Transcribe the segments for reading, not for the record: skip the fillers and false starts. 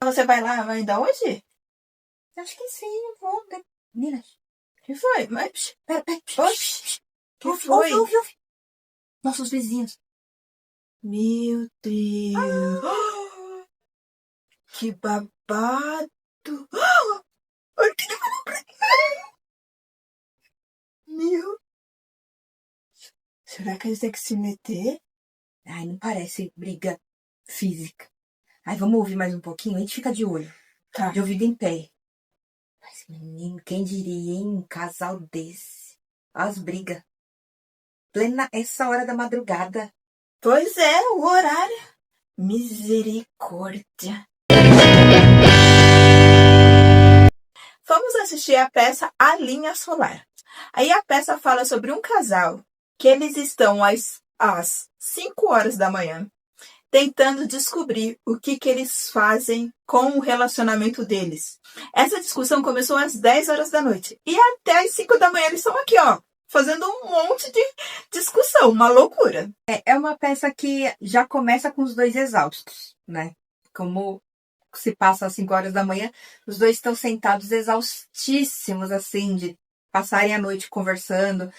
Você vai lá ainda hoje? Acho que sim, vou. Menina, Que foi? Mas, pera. oxi, que foi? Ouve. Nossos vizinhos. Meu Deus. Que babado. Ai, que meu. Será que eles têm que se meter? Ai, não parece briga física. Ai, vamos ouvir mais um pouquinho? A gente fica de olho. Tá. De ouvido em pé. Mas, menino, quem diria, hein? Um casal desse. As brigas. Plena essa hora da madrugada. Pois é, o horário. Misericórdia. Vamos assistir a peça A Linha Solar. Aí a peça fala sobre um casal que eles estão às 5 horas da manhã tentando descobrir o que eles fazem com o relacionamento deles. Essa discussão começou às 10 horas da noite. E até às 5 da manhã eles estão aqui, ó, fazendo um monte de discussão, uma loucura. É uma peça que já começa com os dois exaustos, né? Como se passa às 5 horas da manhã, os dois estão sentados exaustíssimos, assim, de passarem a noite conversando,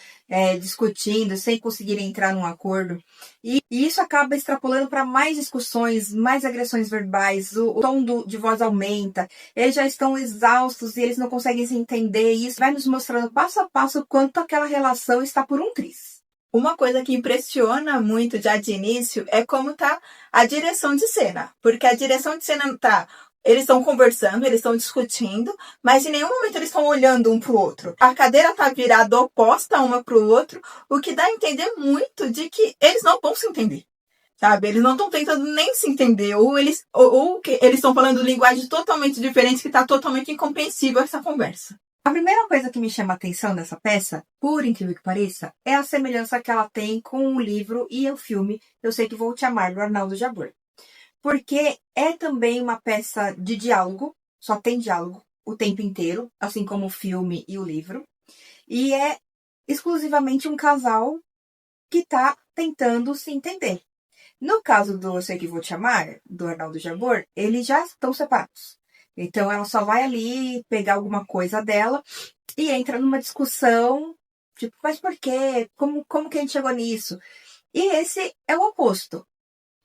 discutindo, sem conseguirem entrar num acordo. E isso acaba extrapolando para mais discussões, mais agressões verbais, o tom de voz aumenta, eles já estão exaustos e eles não conseguem se entender, e isso vai nos mostrando passo a passo o quanto aquela relação está por um triz. Uma coisa que impressiona muito já de início é como tá a direção de cena. Porque a direção de cena tá... Eles estão conversando, eles estão discutindo, mas em nenhum momento eles estão olhando um pro outro. A cadeira tá virada oposta uma pro outro, o que dá a entender muito de que eles não vão se entender. Sabe? Eles não estão tentando nem se entender. Ou eles estão falando linguagem totalmente diferente, que tá totalmente incompreensível essa conversa. A primeira coisa que me chama a atenção dessa peça, por incrível que pareça, é a semelhança que ela tem com o livro e o filme Eu Sei Que Vou Te Amar, do Arnaldo Jabor. Porque é também uma peça de diálogo, só tem diálogo o tempo inteiro, assim como o filme e o livro. E é exclusivamente um casal que está tentando se entender. No caso do Eu Sei Que Vou Te Amar, do Arnaldo Jabor, eles já estão separados. Então ela só vai ali pegar alguma coisa dela e entra numa discussão, tipo, mas por quê? Como que a gente chegou nisso? E esse é o oposto.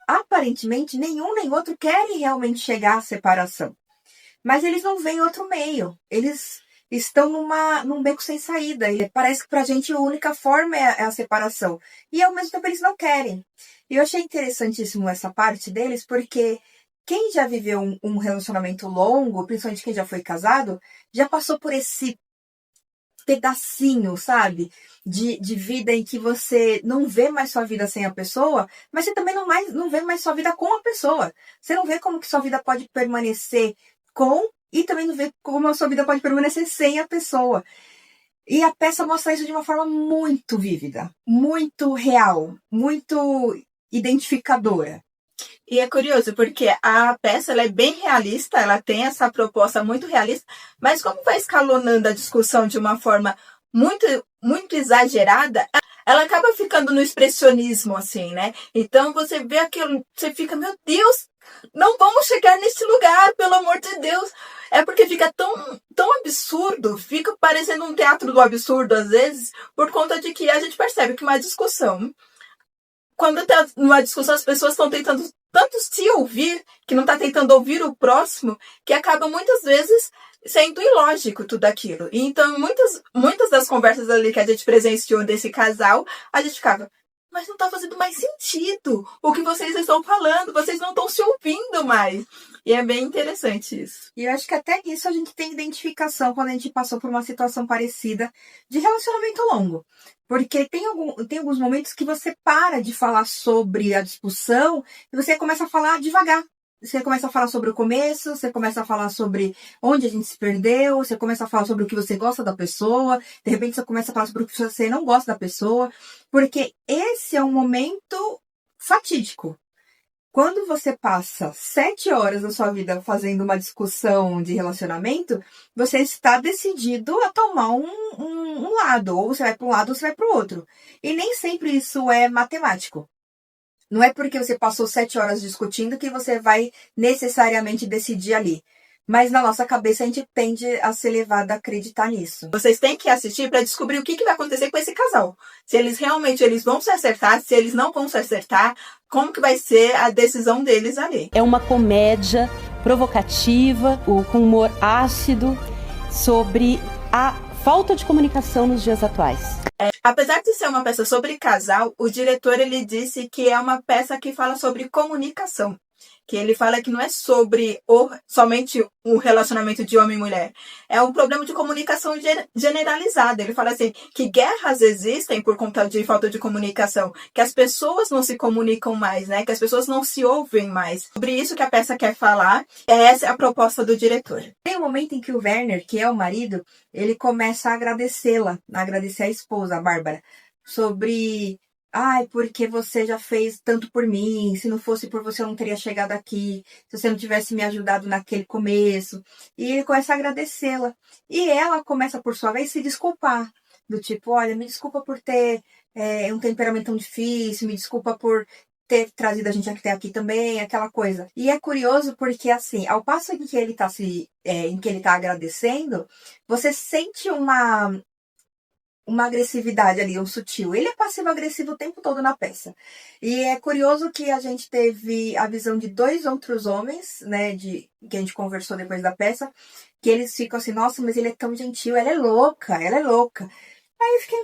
Aparentemente, nenhum nem outro querem realmente chegar à separação. Mas eles não veem outro meio. Eles estão num beco sem saída. E parece que pra gente a única forma é a separação. E ao mesmo tempo eles não querem. E eu achei interessantíssimo essa parte deles, porque quem já viveu um relacionamento longo, principalmente quem já foi casado, já passou por esse pedacinho, sabe? De vida em que você não vê mais sua vida sem a pessoa, mas você também não vê mais sua vida com a pessoa. Você não vê como que sua vida pode permanecer com e também não vê como a sua vida pode permanecer sem a pessoa. E a peça mostra isso de uma forma muito vívida, muito real, muito identificadora. E é curioso, porque a peça ela é bem realista, ela tem essa proposta muito realista, mas como vai escalonando a discussão de uma forma muito exagerada, ela acaba ficando no expressionismo, assim, né? Então você vê aquilo, você fica, meu Deus, não vamos chegar nesse lugar, pelo amor de Deus. É porque fica tão absurdo, fica parecendo um teatro do absurdo às vezes, por conta de que a gente percebe que uma discussão, quando tá numa discussão as pessoas estão tentando tanto se ouvir, que não está tentando ouvir o próximo, que acaba muitas vezes sendo ilógico tudo aquilo. E então, muitas das conversas ali que a gente presenciou desse casal, a gente ficava, mas não está fazendo mais sentido o que vocês estão falando, vocês não estão se ouvindo mais. E é bem interessante isso. E eu acho que até nisso a gente tem identificação quando a gente passou por uma situação parecida de relacionamento longo. Porque tem alguns momentos que você para de falar sobre a discussão e você começa a falar devagar. Você começa a falar sobre o começo, você começa a falar sobre onde a gente se perdeu, você começa a falar sobre o que você gosta da pessoa, de repente você começa a falar sobre o que você não gosta da pessoa, porque esse é um momento fatídico. Quando você passa 7 horas da sua vida fazendo uma discussão de relacionamento, você está decidido a tomar um lado. Ou você vai para um lado ou você vai para o outro. E nem sempre isso é matemático. Não é porque você passou 7 horas discutindo que você vai necessariamente decidir ali. Mas na nossa cabeça a gente tende a ser levado a acreditar nisso. Vocês têm que assistir para descobrir o que vai acontecer com esse casal. Se eles realmente vão se acertar, se eles não vão se acertar, como que vai ser a decisão deles ali. É uma comédia provocativa, com humor ácido, sobre a falta de comunicação nos dias atuais. Apesar de ser uma peça sobre casal, o diretor ele disse que é uma peça que fala sobre comunicação. Que ele fala que não é sobre somente o relacionamento de homem e mulher. É um problema de comunicação generalizada. Ele fala assim, que guerras existem por conta de falta de comunicação, que as pessoas não se comunicam mais, né? Que as pessoas não se ouvem mais. Sobre isso que a peça quer falar, essa é a proposta do diretor. Tem um momento em que o Werner, que é o marido, ele começa a agradecê-la, a agradecer a esposa, a Bárbara, sobre... Ai, porque você já fez tanto por mim, se não fosse por você eu não teria chegado aqui, se você não tivesse me ajudado naquele começo. E ele começa a agradecê-la. E ela começa, por sua vez, se desculpar. Do tipo, olha, me desculpa por ter um temperamento tão difícil, me desculpa por ter trazido a gente até aqui também, aquela coisa. E é curioso porque, assim, ao passo em que ele tá agradecendo, você sente uma agressividade ali, um sutil. Ele é passivo-agressivo o tempo todo na peça. E é curioso que a gente teve a visão de 2 outros homens, né, que a gente conversou depois da peça, que eles ficam assim, nossa, mas ele é tão gentil, ela é louca. Aí eu fiquei,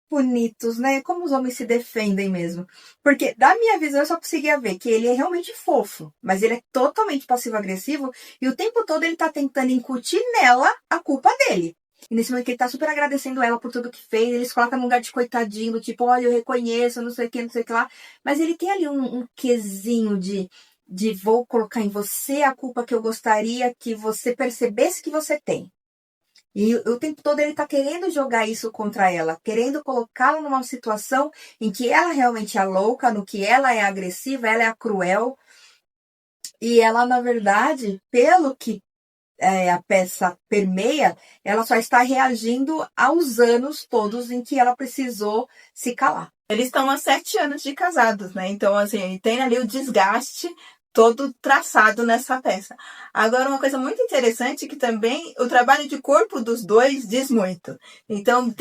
bonitos, né? Como os homens se defendem mesmo. Porque, da minha visão, eu só conseguia ver que ele é realmente fofo, mas ele é totalmente passivo-agressivo e o tempo todo ele tá tentando incutir nela a culpa dele. E nesse momento que ele tá super agradecendo ela por tudo que fez, ele se coloca num lugar de coitadinho, do tipo, olha, eu reconheço, não sei o que lá. Mas ele tem ali um quesinho de vou colocar em você a culpa que eu gostaria que você percebesse que você tem. E o tempo todo ele tá querendo jogar isso contra ela, querendo colocá-la numa situação em que ela realmente é louca, no que ela é agressiva, ela é a cruel. E ela, na verdade, pelo que a peça permeia, ela só está reagindo aos anos todos em que ela precisou se calar. Eles estão há 7 anos de casados, né? Então, assim, tem ali o desgaste todo traçado nessa peça. Agora, uma coisa muito interessante é que também o trabalho de corpo dos dois diz muito. Então,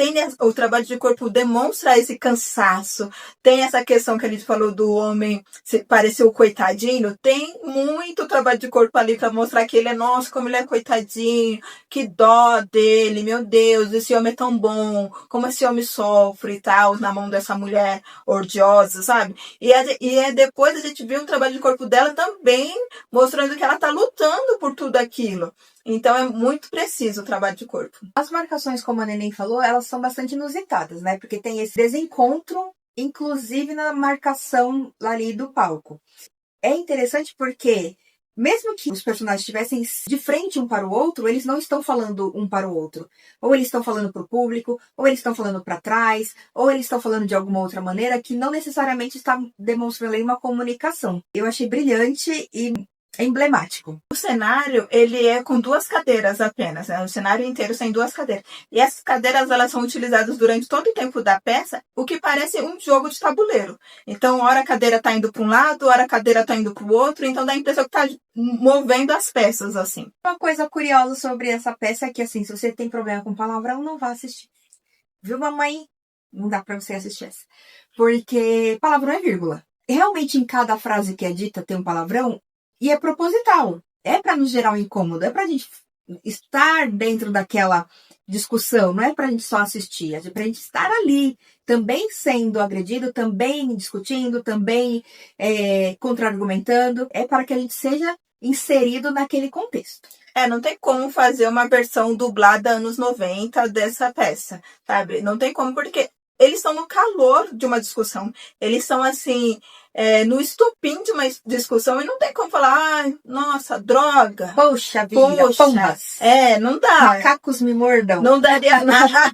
o trabalho de corpo demonstra esse cansaço. Tem essa questão que a gente falou do homem parecer o coitadinho. Tem muito trabalho de corpo ali para mostrar que ele nossa, como ele é coitadinho, que dó dele, meu Deus, esse homem é tão bom, como esse homem sofre e tal, na mão dessa mulher odiosa, sabe? E depois a gente viu um trabalho de corpo dela também mostrando que ela está lutando por tudo aquilo. Então é muito preciso o trabalho de corpo. As marcações, como a Neném falou, elas são bastante inusitadas, né? Porque tem esse desencontro, inclusive na marcação ali do palco. É interessante porque, mesmo que os personagens estivessem de frente um para o outro, eles não estão falando um para o outro. Ou eles estão falando para o público, ou eles estão falando para trás, ou eles estão falando de alguma outra maneira que não necessariamente está demonstrando ali uma comunicação. Eu achei brilhante e emblemático. O cenário, ele é com 2 cadeiras apenas, né? O cenário inteiro tem 2 cadeiras. E essas cadeiras, elas são utilizadas durante todo o tempo da peça, o que parece um jogo de tabuleiro. Então, hora a cadeira tá indo para um lado, hora a cadeira tá indo para o outro, então dá a impressão que tá movendo as peças, assim. Uma coisa curiosa sobre essa peça é que, assim, se você tem problema com palavrão, não vá assistir. Viu, mamãe? Não dá pra você assistir essa. Porque palavrão é vírgula. Realmente, em cada frase que é dita tem um palavrão, e é proposital. É para nos gerar um incômodo. É pra gente estar dentro daquela discussão. Não é pra gente só assistir. É pra gente estar ali. Também sendo agredido, também discutindo, também contra-argumentando. É para que a gente seja inserido naquele contexto. Não tem como fazer uma versão dublada anos 90 dessa peça, sabe? Não tem como, porque eles estão no calor de uma discussão. Eles estão, assim, no estupim de uma discussão e não tem como falar, ai, nossa, droga. Poxa vida, pombas. Não dá. Macacos me mordam. Não daria nada.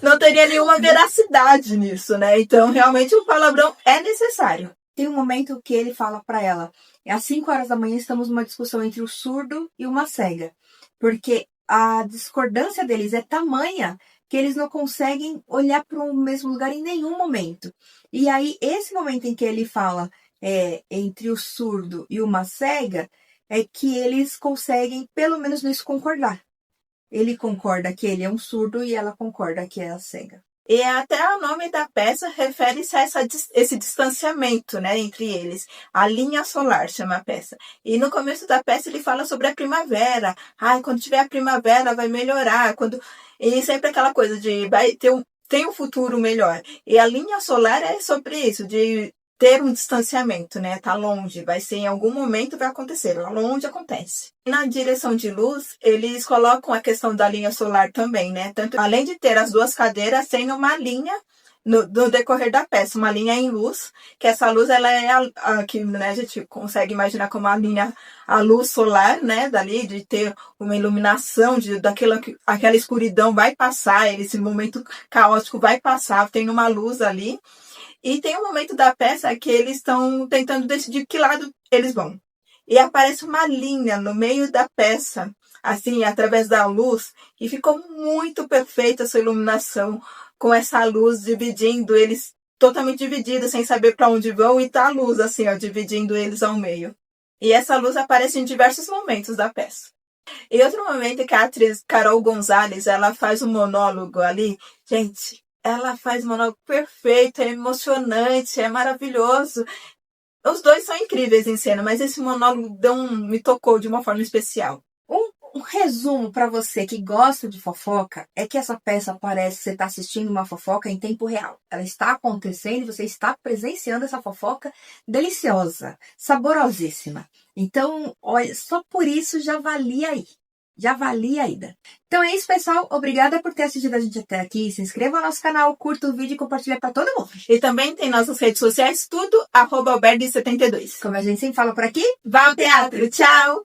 Não teria nenhuma veracidade nisso, né? Então, realmente, o palavrão é necessário. Tem um momento que ele fala para ela, às 5 horas da manhã estamos numa discussão entre o surdo e uma cega. Porque a discordância deles é tamanha que eles não conseguem olhar para o mesmo lugar em nenhum momento. E aí, esse momento em que ele fala entre o surdo e uma cega, é que eles conseguem, pelo menos nisso, concordar. Ele concorda que ele é um surdo e ela concorda que é a cega. E até o nome da peça refere-se a esse distanciamento, né, entre eles. A linha solar chama a peça. E no começo da peça ele fala sobre a primavera. Quando tiver a primavera vai melhorar. E sempre aquela coisa de tem um futuro melhor. E a linha solar é sobre isso, de ter um distanciamento, né? Tá longe, vai ser em algum momento vai acontecer, lá longe acontece. Na direção de luz, eles colocam a questão da linha solar também, né? Tanto, além de ter as duas cadeiras, tem uma linha no decorrer da peça, uma linha em luz, que essa luz ela é a que, né, a gente consegue imaginar como a luz solar, né? Dali, de ter uma iluminação, aquela escuridão vai passar, esse momento caótico vai passar, tem uma luz ali. E tem um momento da peça que eles estão tentando decidir que lado eles vão. E aparece uma linha no meio da peça, assim, através da luz, e ficou muito perfeita essa iluminação, com essa luz dividindo eles, totalmente divididos, sem saber para onde vão, e tá a luz, assim, ó, dividindo eles ao meio. E essa luz aparece em diversos momentos da peça. E outro momento é que a atriz Carol Gonzalez, ela faz um monólogo ali, gente... Ela faz um monólogo perfeito, é emocionante, é maravilhoso. Os dois são incríveis em cena, mas esse monólogo me tocou de uma forma especial. Um resumo para você que gosta de fofoca é que essa peça parece que você está assistindo uma fofoca em tempo real. Ela está acontecendo e você está presenciando essa fofoca deliciosa, saborosíssima. Então, olha, só por isso já valia aí. Já valia a ida. Então é isso, pessoal. Obrigada por ter assistido a gente até aqui. Se inscreva no nosso canal, curta o vídeo e compartilha para todo mundo. E também tem nossas redes sociais, tudo, @alberdi72. Como a gente sempre fala por aqui, vá ao teatro. Tchau!